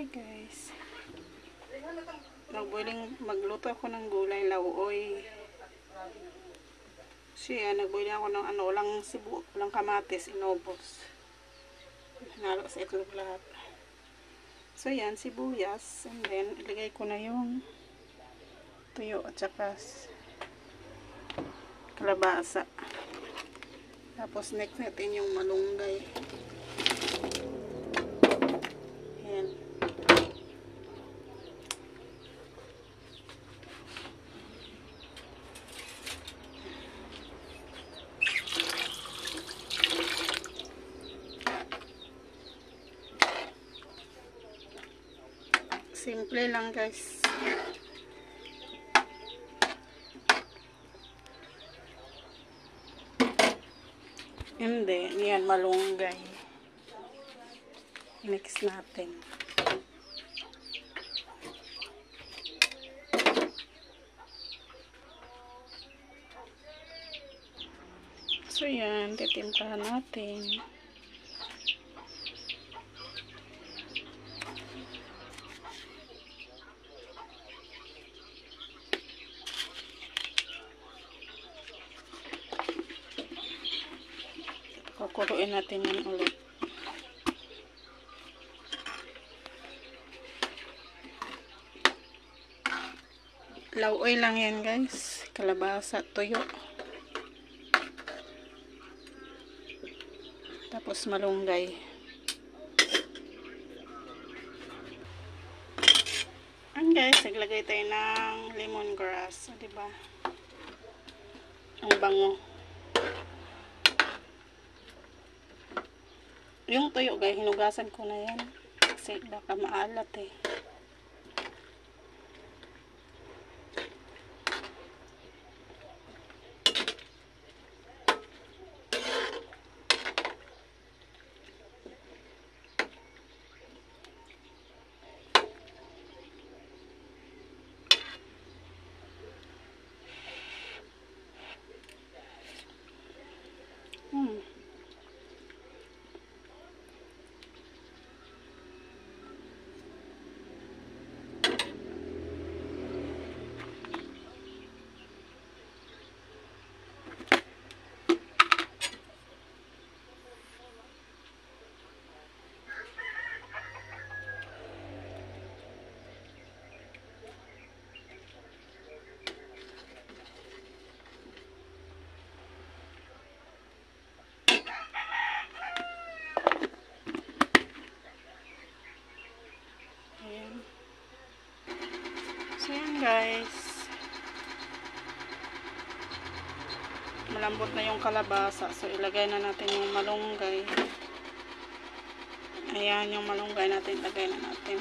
Hi guys. Magluto ako ng gulay lauoy. Nagboiling ako ng walang sibu, walang kamatis, inubos. Hinalo sa itlog lahat. So yan, sibuyas. And then, ilagay ko na yung tuyo at saka kalabasa. Tapos next natin yung malunggay. Ayan. Simple lang guys. And then, yan, malunggay. Mix natin. So yan, titimplahan natin. Kukuruin natin yan ulit. Lauoy lang yan guys. Kalabasa, tuyo. Tapos malunggay. Ayan guys, naglagay tayo ng lemongrass. Diba? Ang bango. Yung tuyo guys, hinugasan ko na yan. Kasi baka maalat eh. So yan guys, malambot na yung kalabasa, so ilagay na natin yung malunggay. Ayan yung malunggay natin, ilagay na natin.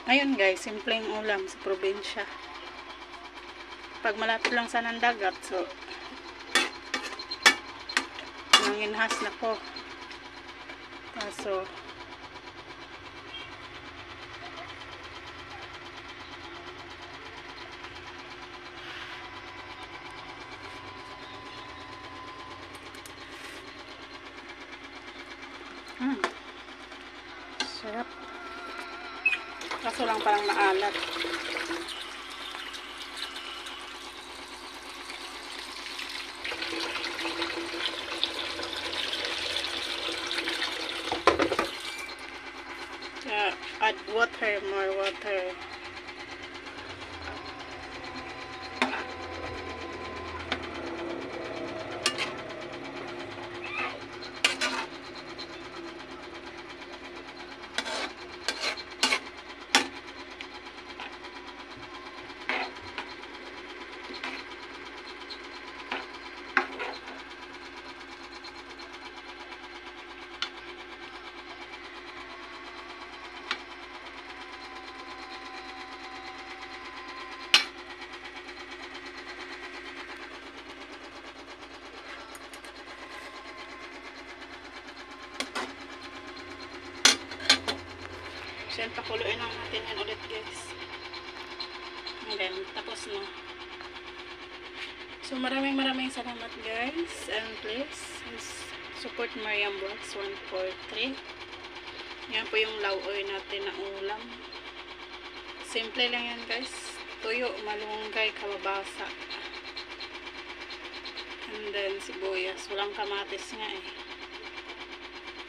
Ayun guys, simpleng ulam sa probinsya. Pag malapit lang sa ng dagat, so nanginhas na ko. Kaso sarap. Kaso lang parang maalat. Add water, more water. tapos na. So, maraming salamat guys. And please, support Mariam Vlogs 143. Yan po yung lauoy natin na ulam. Simple lang yan guys. Tuyo, malunggay, kalabasa. And then, sibuyas. Walang kamatis nga eh.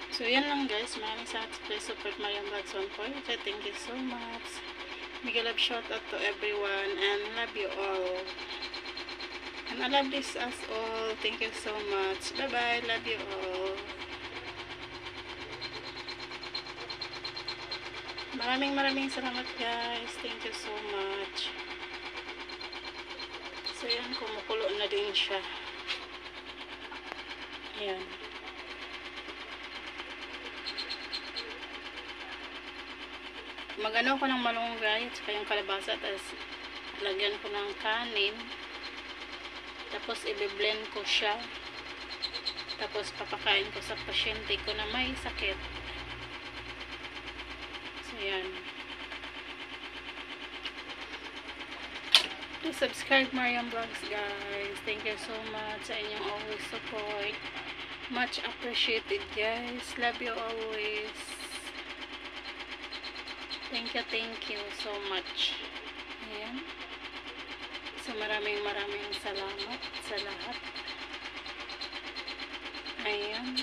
So, yan lang guys. Maraming salamat. Please support Mariam Vlogs 143. Thank you so much. Mega love shout out to everyone. And love you all. And I love this us all. Thank you so much. Bye-bye. Love you all. Maraming salamat guys. Thank you so much. So yan, kumukulo na din siya. Ayan. Mag-ano ko ng malunggay at saka yung kalabasa, tapos lagyan ko ng kanin. Tapos i-blend ko siya. Tapos papakain ko sa pasyente ko na may sakit. So yan. Please subscribe Mariam Vlogs guys. Thank you so much sa inyong always support. Much appreciated guys. Love you always. Thank you so much. Ayan. So maraming salamat sa lahat. Ayan.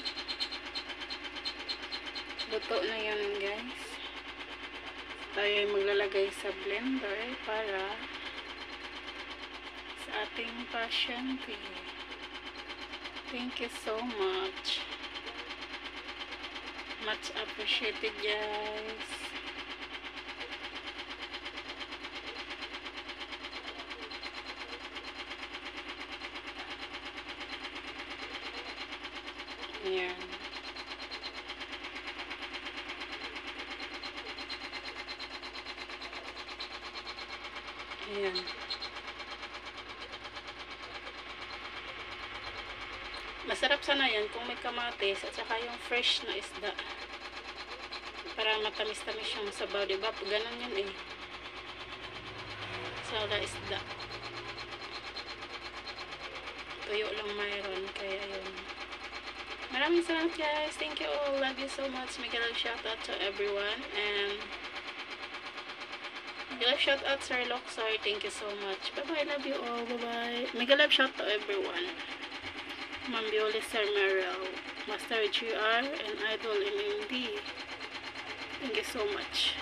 Luto na yun guys. Tayo ay maglalagay sa blender para sa ating pasyente. Thank you so much. Much appreciated guys. Ayan. Ayan. Masarap sana yan kung may kamatis at saka yung fresh na isda. Para matamis-tamis yung sabaw, diba? Ganun yun eh. Sada isda. Tuyo lang mayroon, kaya yun. Maraming salamat guys. Thank you all. Love you so much. Mega love shout out to everyone. And mega love shout out Sir Loxar. Thank you so much. Bye-bye. Love you all. Bye-bye. Mega love shout to everyone. Ma'am Bioli, Sir Merrill, Master GR, and Idol MMD. Thank you so much.